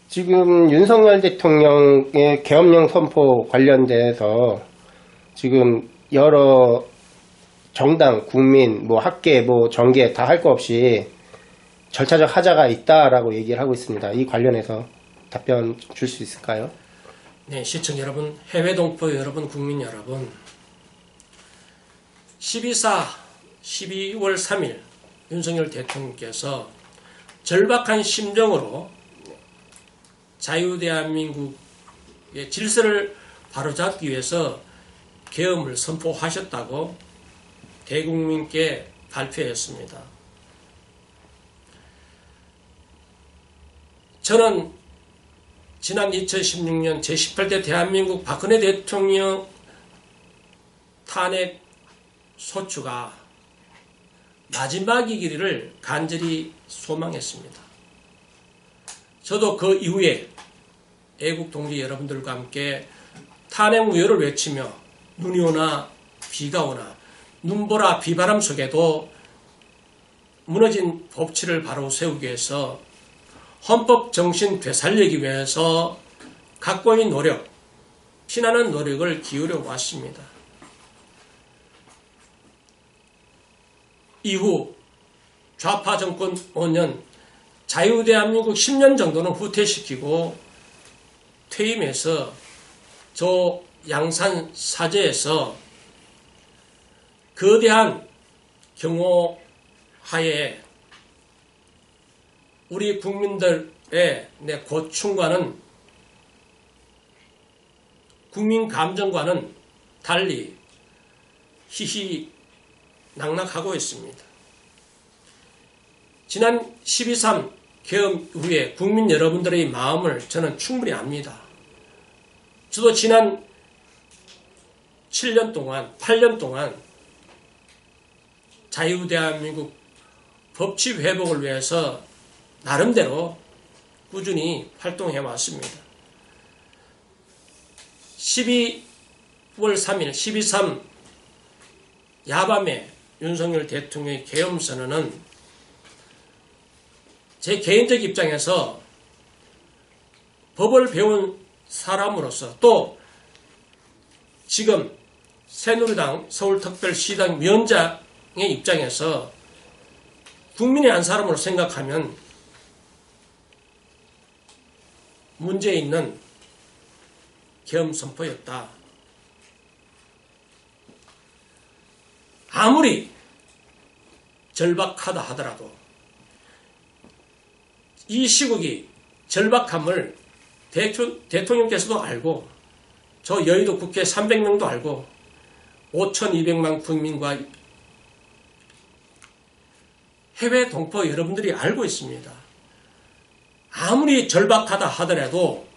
지금 윤석열 대통령의 계엄령 선포 관련돼서 지금 여러 정당, 국민, 학계, 정계 다 할 거 없이 절차적 하자가 있다라고 얘기를 하고 있습니다. 이 관련해서 답변 줄 수 있을까요? 네, 시청 여러분, 해외 동포 여러분, 국민 여러분, 12월 3일 윤석열 대통령께서 절박한 심정으로 자유대한민국의 질서를 바로잡기 위해서 계엄을 선포하셨다고 대국민께 발표했습니다. 저는 지난 2016년 제18대 대한민국 박근혜 대통령 탄핵 소추가 마지막이기를 간절히 소망했습니다. 저도 그 이후에 애국 동지 여러분들과 함께 탄핵 무효를 외치며 눈이 오나 비가 오나 눈보라 비바람 속에도 무너진 법치를 바로 세우기 위해서 헌법 정신 되살리기 위해서 각고의 노력, 피나는 노력을 기울여 왔습니다. 이후 좌파 정권 5년, 자유대한민국 10년 정도는 후퇴시키고 퇴임해서 저 양산 사제에서 거대한 경호하에 우리 국민들의 고충과는 국민 감정과는 달리 희희낙낙하고 있습니다. 지난 12.3 계엄 후에 국민 여러분들의 마음을 저는 충분히 압니다. 저도 지난 7년 동안, 8년 동안 자유대한민국 법치 회복을 위해서 나름대로 꾸준히 활동해 왔습니다. 12월 3일 12.3 야밤에 윤석열 대통령의 계엄 선언은 제 개인적 입장에서 법을 배운 사람으로서 또 지금 새누리당 서울특별시당 위원장의 입장에서 국민의 한 사람으로 생각하면 문제 있는 계엄 선포였다. 아무리 절박하다 하더라도 이 시국이 절박함을 대통령께서도 알고 저 여의도 국회 300명도 알고 5,200만 국민과 해외 동포 여러분들이 알고 있습니다. 아무리 절박하다 하더라도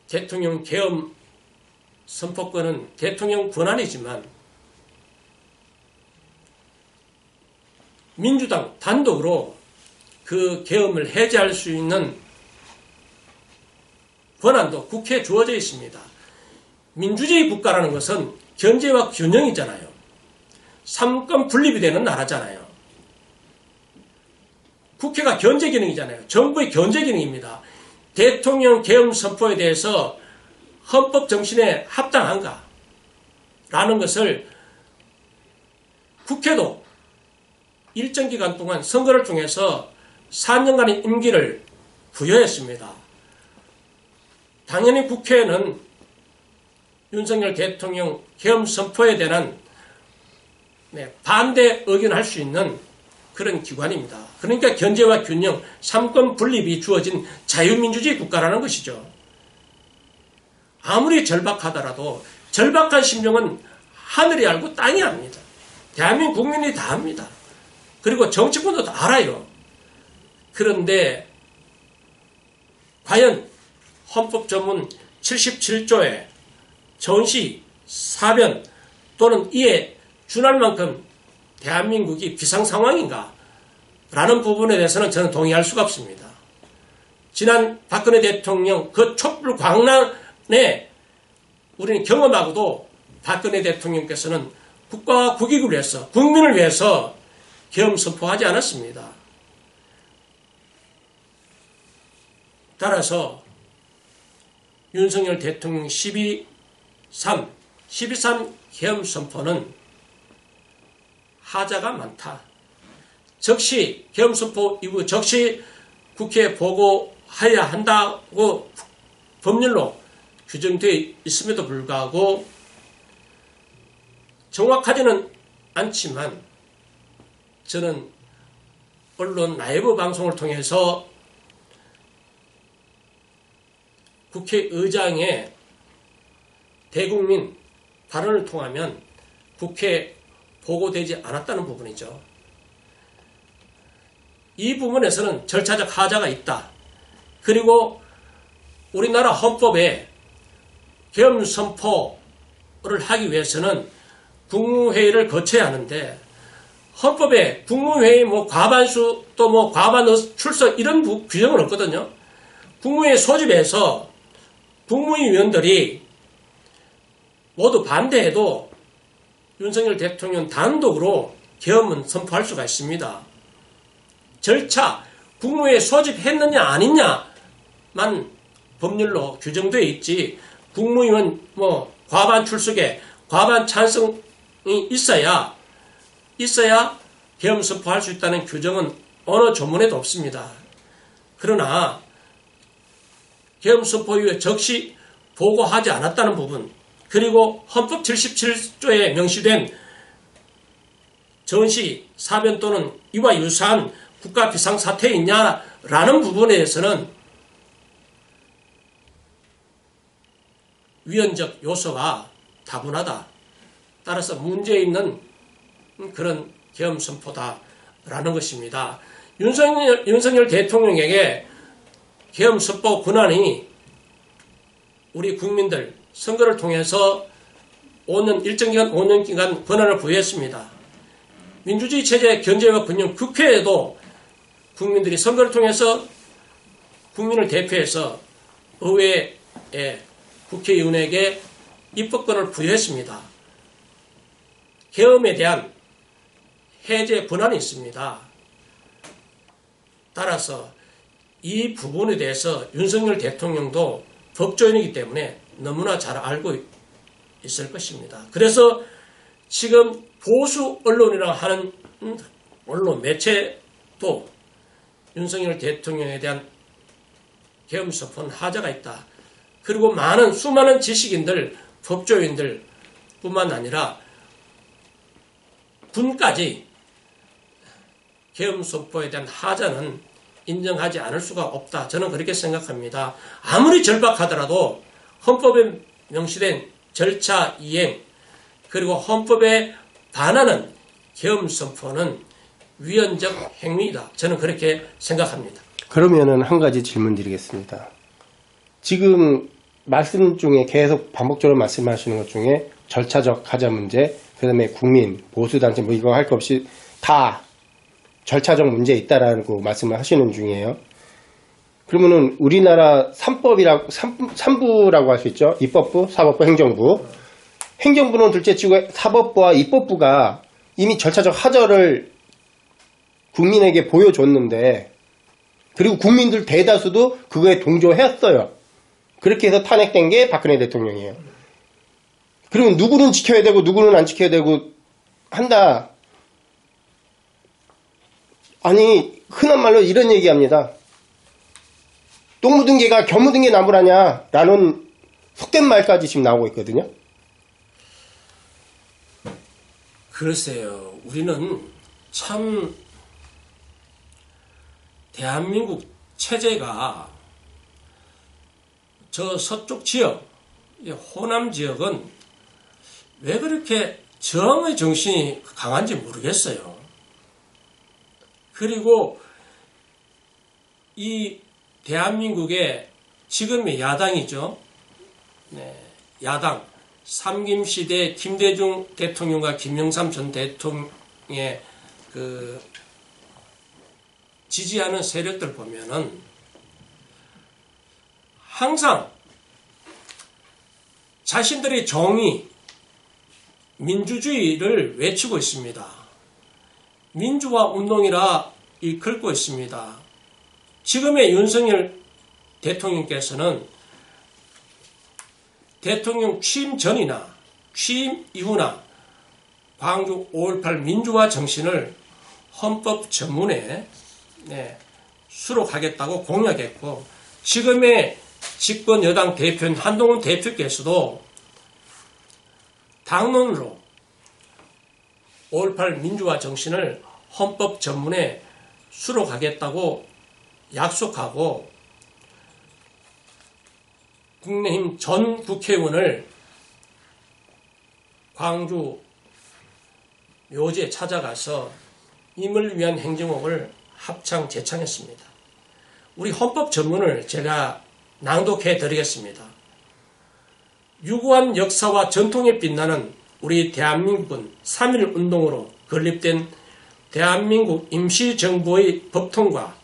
대통령 계엄 선포권은 대통령 권한이지만 민주당 단독으로 그 계엄을 해제할 수 있는 권한도 국회에 주어져 있습니다. 민주주의 국가라는 것은 견제와 균형이잖아요. 삼권 분립이 되는 나라잖아요. 국회가 견제 기능이잖아요. 정부의 견제 기능입니다. 대통령 계엄 선포에 대해서 헌법 정신에 합당한가? 라는 것을 국회도 일정 기간 동안 선거를 통해서 4년간의 임기를 부여했습니다. 당연히 국회는 윤석열 대통령 계엄 선포에 대한 반대 의견할 수 있는 그런 기관입니다. 그러니까 견제와 균형, 삼권 분립이 주어진 자유민주주의 국가라는 것이죠. 아무리 절박하더라도 절박한 심정은 하늘이 알고 땅이 압니다. 대한민국 국민이 다 압니다. 그리고 정치권도 다 알아요. 그런데 과연 헌법 전문 77조에 전시, 사변 또는 이에 준할 만큼 대한민국이 비상 상황인가? 라는 부분에 대해서는 저는 동의할 수가 없습니다. 지난 박근혜 대통령 그 촛불 광란에 우리는 경험하고도 박근혜 대통령께서는 국가와 국익을 위해서, 국민을 위해서 계엄 선포하지 않았습니다. 따라서 윤석열 대통령 12.3 계엄 선포는 하자가 많다. 즉시 계엄 선포 이후 즉시 국회에 보고해야 한다고 법률로 규정되어 있음에도 불구하고 정확하지는 않지만 저는 언론 라이브 방송을 통해서 국회의장의 대국민 발언을 통하면 국회에 보고되지 않았다는 부분이죠. 이 부분에서는 절차적 하자가 있다. 그리고 우리나라 헌법에 계엄 선포를 하기 위해서는 국무회의를 거쳐야 하는데 헌법에 국무회의 과반수 또 과반 출석 이런 규정은 없거든요. 국무회의 소집에서 국무위원들이 모두 반대해도 윤석열 대통령 단독으로 계엄은 선포할 수가 있습니다. 절차, 국무회의 소집했느냐 아니냐만 법률로 규정되어 있지 국무위원 과반 출석에 과반 찬성이 있어야 계엄 선포할 수 있다는 규정은 어느 조문에도 없습니다. 그러나 계엄 선포 이후에 즉시 보고하지 않았다는 부분, 그리고 헌법 77조에 명시된 전시, 사변 또는 이와 유사한 국가 비상사태에 있냐라는 부분에 대해서는 위헌적 요소가 다분하다. 따라서 문제 있는 그런 계엄 선포다라는 것입니다. 윤석열 대통령에게 계엄 선포 권한이 우리 국민들 선거를 통해서 5년, 일정 기간 5년 기간 권한을 부여했습니다. 민주주의 체제 견제와 군용 국회에도 국민들이 선거를 통해서 국민을 대표해서 의회에 국회의원에게 입법권을 부여했습니다. 계엄에 대한 해제 권한이 있습니다. 따라서 이 부분에 대해서 윤석열 대통령도 법조인이기 때문에 너무나 잘 알고 있을 것입니다. 그래서 지금 보수 언론이라고 하는 언론 매체도 윤석열 대통령에 대한 계엄 선포는 하자가 있다. 그리고 수많은 지식인들, 법조인들 뿐만 아니라 군까지 계엄 선포에 대한 하자는 인정하지 않을 수가 없다. 저는 그렇게 생각합니다. 아무리 절박하더라도 헌법에 명시된 절차 이행 그리고 헌법에 반하는 계엄 선포는 위헌적 행위이다. 저는 그렇게 생각합니다. 그러면은 한 가지 질문 드리겠습니다. 지금 말씀 중에 계속 반복적으로 말씀하시는 것 중에 절차적 하자 문제, 그 다음에 국민, 보수단체 이거 할 것 없이 다 절차적 문제 있다라고 말씀을 하시는 중이에요. 그러면은 우리나라 3부라고 할 수 있죠. 입법부, 사법부, 행정부. 행정부는 둘째치고 사법부와 입법부가 이미 절차적 하자를 국민에게 보여줬는데, 그리고 국민들 대다수도 그거에 동조했어요. 그렇게 해서 탄핵된 게 박근혜 대통령이에요. 그러면 누구는 지켜야 되고 누구는 안 지켜야 되고 한다. 아니, 흔한 말로 이런 얘기합니다. 똥 묻은 개가 겨묻은 개 나무라냐 라는 속된 말까지 지금 나오고 있거든요. 글쎄요. 우리는 참 대한민국 체제가 저 서쪽 지역, 호남 지역은 왜 그렇게 저항의 정신이 강한지 모르겠어요. 그리고 이 대한민국의 지금의 야당이죠. 네, 야당. 삼김시대 김대중 대통령과 김영삼 전 대통령의 지지하는 세력들 보면은 항상 자신들의 정의, 민주주의를 외치고 있습니다. 민주화 운동이라 이끌고 있습니다. 지금의 윤석열 대통령께서는 대통령 취임 전이나 취임 이후나 광주 5.18 민주화 정신을 헌법 전문에 수록하겠다고 공약했고, 지금의 집권 여당 대표인 한동훈 대표께서도 당론으로 5.18 민주화 정신을 헌법 전문에 수록하겠다고 약속하고, 국민의힘 전 국회의원을 광주 묘지에 찾아가서 임을 위한 행정곡을 합창 제창했습니다. 우리 헌법 전문을 제가 낭독해 드리겠습니다. 유구한 역사와 전통에 빛나는 우리 대한민국은 3.1 운동으로 건립된 대한민국 임시정부의 법통과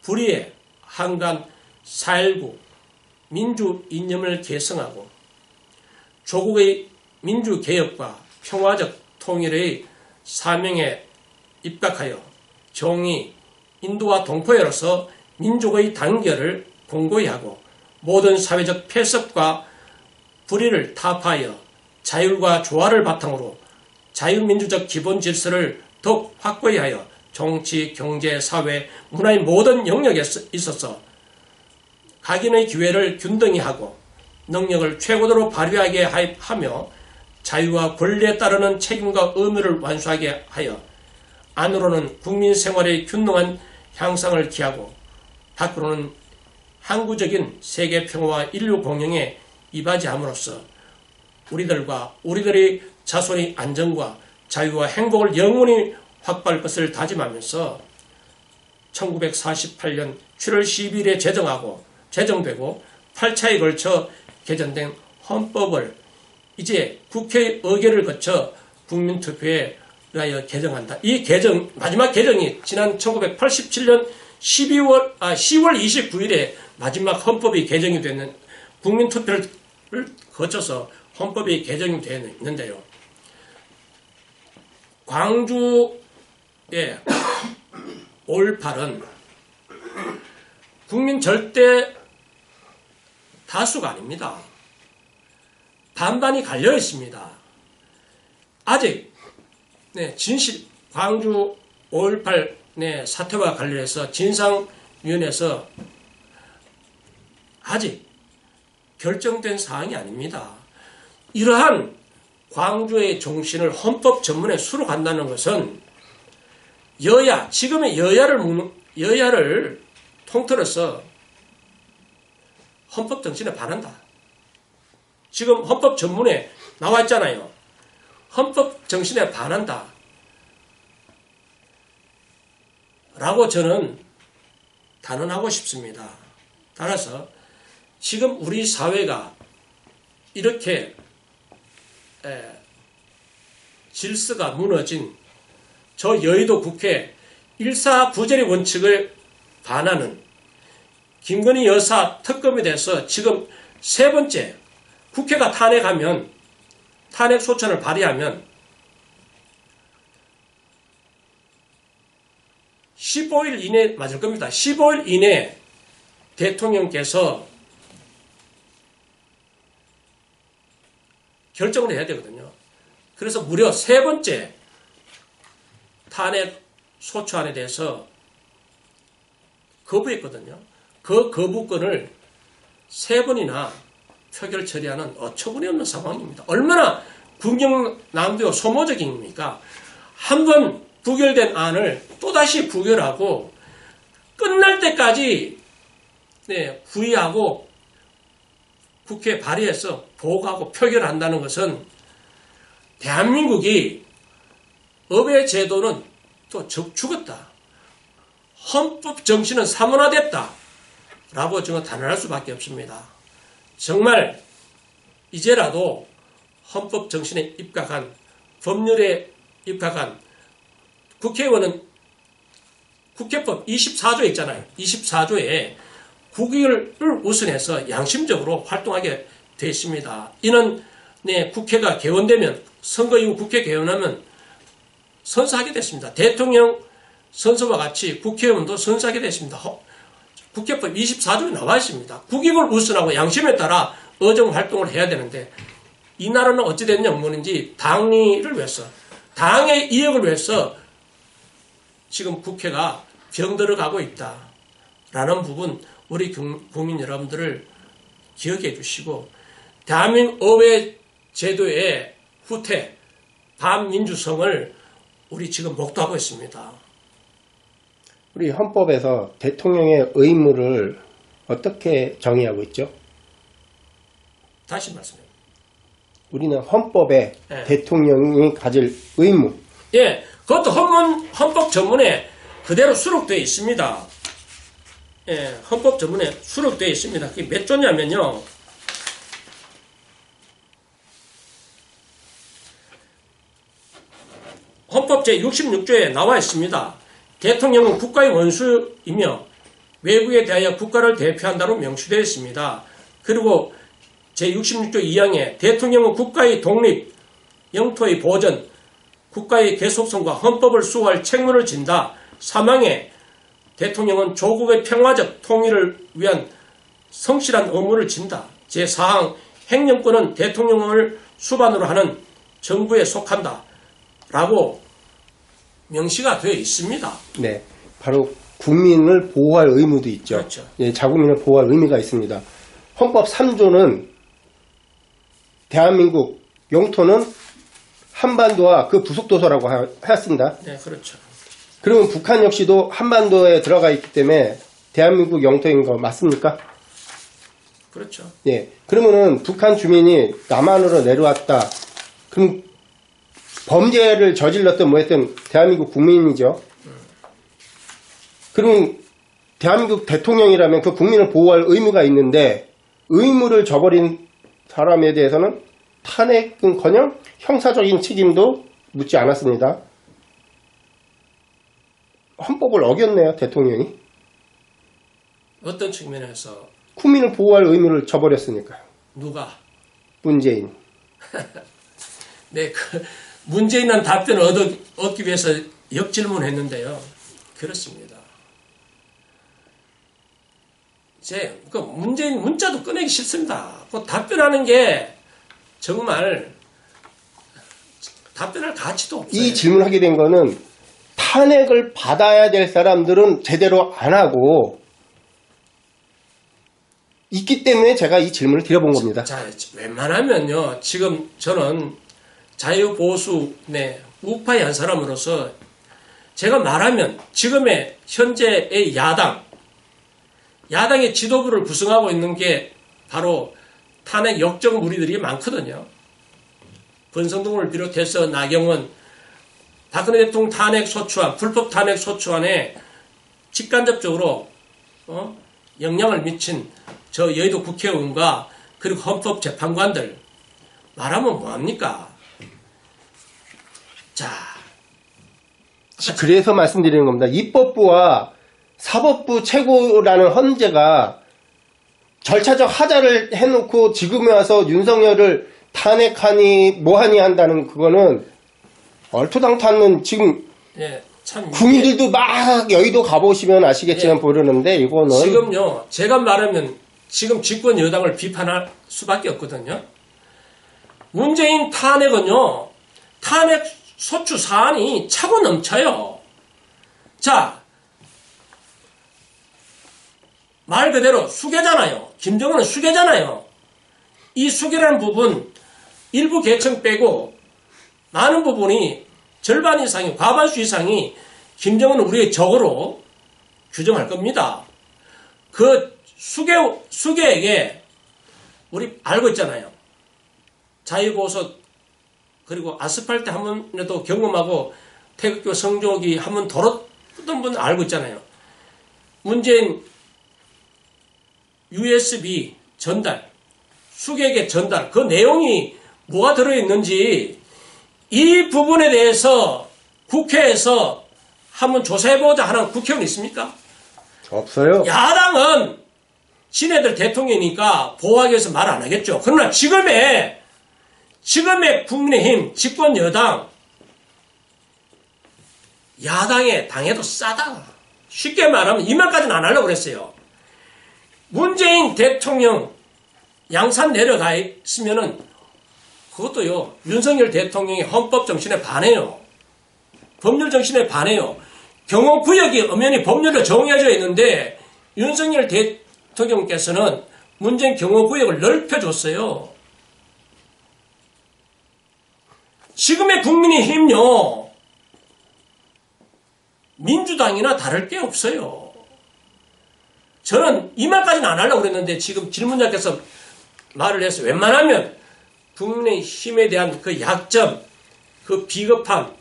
불의의 한간 4.19 민주 이념을 계승하고 조국의 민주개혁과 평화적 통일의 사명에 입각하여 정의, 인도와 동포로서 민족의 단결을 공고히 하고 모든 사회적 폐석과 불의를 타파하여 자율과 조화를 바탕으로 자유민주적 기본 질서를 더욱 확고히 하여 정치, 경제, 사회, 문화의 모든 영역에 있어서 각인의 기회를 균등히 하고 능력을 최고도로 발휘하게 하며 자유와 권리에 따르는 책임과 의무를 완수하게 하여 안으로는 국민 생활의 균등한 향상을 기하고 밖으로는 항구적인 세계 평화와 인류 공영에 이바지함으로써 우리들과 우리들의 자손의 안전과 자유와 행복을 영원히 확보할 것을 다짐하면서 1948년 7월 12일에 제정되고 8차에 걸쳐 개정된 헌법을 이제 국회의 의결을 거쳐 국민투표에 의하여 개정한다. 이 마지막 개정이 지난 1987년 10월 29일에 마지막 헌법이 개정이 되는 국민투표를 거쳐서 헌법이 개정이 되어 있는데요. 광주의 5.18은 국민 절대 다수가 아닙니다. 반반이 갈려 있습니다. 아직 광주 5.18 사태와 관련해서 진상위원회에서 아직 결정된 사항이 아닙니다. 이러한 광주의 정신을 헌법 전문에 수록한다는 것은 지금의 여야를 통틀어서 헌법 정신에 반한다. 지금 헌법 전문에 나와 있잖아요. 헌법 정신에 반한다. 라고 저는 단언하고 싶습니다. 따라서 지금 우리 사회가 이렇게 질서가 무너진 저 여의도 국회 일사부재의 원칙을 반하는 김건희 여사 특검에 대해서 지금 세 번째 국회가 탄핵 소천을 발의하면 15일 이내 맞을 겁니다. 15일 이내 대통령께서 결정을 해야 되거든요. 그래서 무려 세 번째 탄핵 소추안에 대해서 거부했거든요. 그 거부권을 세 번이나 표결 처리하는 어처구니 없는 상황입니다. 얼마나 국영남도 소모적입니까? 한 번 부결된 안을 또다시 부결하고 끝날 때까지 부의하고 국회에 발의해서 보고하고 표결한다는 것은 대한민국이 업의 제도는 또 죽었다. 헌법 정신은 사문화됐다. 라고 저는 단언할 수밖에 없습니다. 정말 이제라도 헌법 정신에 입각한 법률에 입각한 국회의원은 국회법 24조에 있잖아요. 24조에 국익을 우선해서 양심적으로 활동하게 되어 있습니다. 이는 국회가 개원되면 선거 이후 국회 개원하면 선서하게 됐습니다. 대통령 선서와 같이 국회의원도 선서하게 됐습니다. 국회법 24조에 나와 있습니다. 국익을 우선하고 양심에 따라 의정 활동을 해야 되는데 이 나라는 어찌 된 영문인지 당리를 위해서 당의 이익을 위해서 지금 국회가 병들어가고 있다라는 부분 우리 국민 여러분들을 기억해 주시고 대한민국 의회 제도의 후퇴 반민주성을 우리 지금 목도하고 있습니다. 우리 헌법에서 대통령의 의무를 어떻게 정의하고 있죠? 다시 말씀해요. 우리는 헌법에 네. 대통령이 가질 의무. 예, 그것도 헌법 전문에 그대로 수록되어 있습니다. 예, 헌법 전문에 수록되어 있습니다. 그게 몇 조냐면요. 헌법 제66조에 나와 있습니다. 대통령은 국가의 원수이며 외국에 대하여 국가를 대표한다로 명시되어 있습니다. 그리고 제66조 2항에 대통령은 국가의 독립, 영토의 보전, 국가의 계속성과 헌법을 수호할 책무를 진다. 3항에 대통령은 조국의 평화적 통일을 위한 성실한 의무를 진다. 제4항 행정권은 대통령을 수반으로 하는 정부에 속한다. 라고 명시가 되어 있습니다. 네, 바로 국민을 보호할 의무도 있죠. 그렇죠. 예, 자국민을 보호할 의미가 있습니다. 헌법 3조는 대한민국 영토는 한반도와 그 부속도서라고 하였습니다. 네, 그렇죠. 그러면 북한 역시도 한반도에 들어가 있기 때문에 대한민국 영토인 거 맞습니까? 그렇죠. 예. 그러면은 북한 주민이 남한으로 내려왔다. 그럼 범죄를 저질렀던 뭐 했던 대한민국 국민이죠. 그러면 대한민국 대통령이라면 그 국민을 보호할 의무가 있는데 의무를 저버린 사람에 대해서는 탄핵은커녕 형사적인 책임도 묻지 않았습니다. 헌법을 어겼네요, 대통령이. 어떤 측면에서 국민을 보호할 의무를 저버렸으니까요. 누가? 문재인. 네, 그 문재인은 답변을 얻기 위해서 역질문했는데요. 그렇습니다. 그 문재인 문자도 꺼내기 싫습니다. 그 답변하는 게 정말 답변할 가치도 없어요. 이 질문하게 된 거는 탄핵을 받아야 될 사람들은 제대로 안 하고 있기 때문에 제가 이 질문을 드려본 겁니다. 자, 웬만하면요. 지금 저는 자유보수 우파의 한 사람으로서 제가 말하면 지금의 현재의 야당의 지도부를 구성하고 있는 게 바로 탄핵 역적 무리들이 많거든요. 권성동을 비롯해서 나경원, 박근혜 대통령 탄핵 소추안, 불법 탄핵 소추안에 직간접적으로 영향을 미친 저 여의도 국회의원과 그리고 헌법재판관들 말하면 뭐합니까? 자, 그래서 말씀드리는 겁니다. 입법부와 사법부 최고라는 헌재가 절차적 하자를 해놓고 지금에 와서 윤석열을 탄핵하니 뭐하니 한다는 그거는 얼토당토않는 지금 예, 참 국민들도 막 여의도 가보시면 아시겠지만 예. 모르는데 이거는 지금요 제가 말하면 지금 집권 여당을 비판할 수밖에 없거든요. 문재인 탄핵은요 탄핵 소추 사안이 차고 넘쳐요. 자, 말 그대로 수괴잖아요. 김정은은 수괴잖아요. 이 수괴라는 부분 일부 계층 빼고 많은 부분이 절반 이상이 과반수 이상이 김정은은 우리의 적으로 규정할 겁니다. 그 수괴에게 우리 알고 있잖아요. 자유보수 그리고 아스팔트 한 번이라도 경험하고 태극기 성조기 한 번 돌았던 분 알고 있잖아요. 문재인 USB 전달, 수객의 전달, 그 내용이 뭐가 들어있는지 이 부분에 대해서 국회에서 한번 조사해보자 하는 국회의원 있습니까? 없어요. 야당은 지네들 대통령이니까 보호하기 위해서 말 안 하겠죠. 그러나 지금의 국민의힘 집권 여당 야당의 당해도 싸다. 쉽게 말하면 이 말까지는 안 하려고 그랬어요. 문재인 대통령 양산 내려가 있으면은 그것도요, 윤석열 대통령의 헌법 정신에 반해요. 법률 정신에 반해요. 경호구역이 엄연히 법률로 정해져 있는데 윤석열 대통령께서는 문재인 경호구역을 넓혀줬어요. 지금의 국민의힘요, 민주당이나 다를 게 없어요. 저는 이 말까지는 안 하려고 그랬는데 지금 질문자께서 말을 해서 웬만하면 국민의힘에 대한 그 약점, 그 비겁함,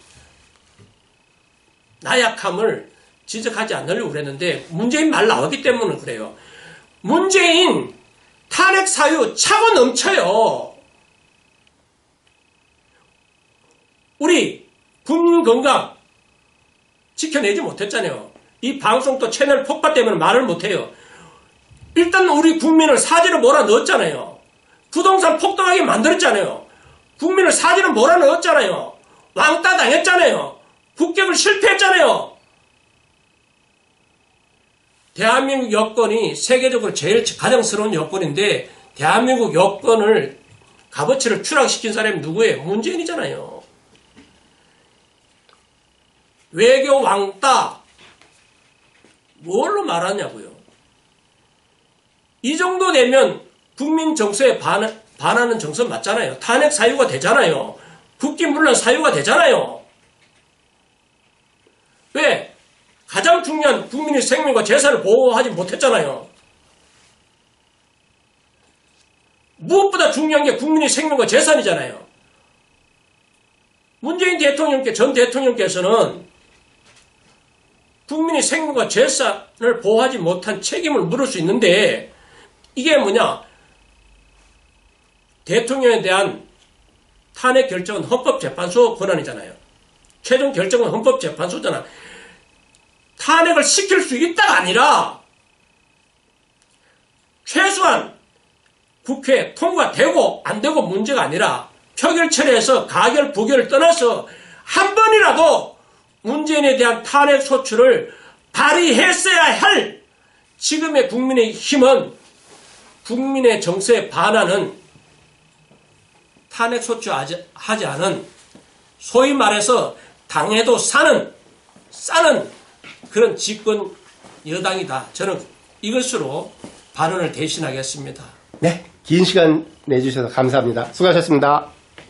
나약함을 지적하지 않으려고 그랬는데 문재인 말 나왔기 때문에 그래요. 문재인 탄핵 사유 차고 넘쳐요. 우리 국민 건강 지켜내지 못했잖아요. 이 방송도 채널 폭파 때문에 말을 못해요. 일단 우리 국민을 사지로 몰아넣었잖아요. 부동산 폭등하게 만들었잖아요. 국민을 사지로 몰아넣었잖아요. 왕따 당했잖아요. 국격을 실패했잖아요. 대한민국 여건이 세계적으로 제일 가장스러운 여건인데 대한민국 여건을 값어치를 추락시킨 사람이 누구예요? 문재인이잖아요. 외교 왕따 뭘로 말하냐고요. 이 정도 되면 국민 정서에 반하는 정서 맞잖아요. 탄핵 사유가 되잖아요. 국기문란 사유가 되잖아요. 왜? 가장 중요한 국민의 생명과 재산을 보호하지 못했잖아요. 무엇보다 중요한 게 국민의 생명과 재산이잖아요. 문재인 전 대통령께서는 국민의 생명과 재산을 보호하지 못한 책임을 물을 수 있는데 이게 뭐냐? 대통령에 대한 탄핵 결정은 헌법재판소 권한이잖아요. 최종 결정은 헌법재판소잖아. 탄핵을 시킬 수 있다가 아니라 최소한 국회 통과되고 안 되고 문제가 아니라 표결 처리해서 가결 부결을 떠나서 한 번이라도 문재인에 대한 탄핵 소추를 발의했어야 할 지금의 국민의 힘은 국민의 정서에 반하는 탄핵 소추하지 않은 소위 말해서 당해도 싸는 그런 집권 여당이다. 저는 이것으로 발언을 대신하겠습니다. 네, 긴 시간 내주셔서 감사합니다. 수고하셨습니다.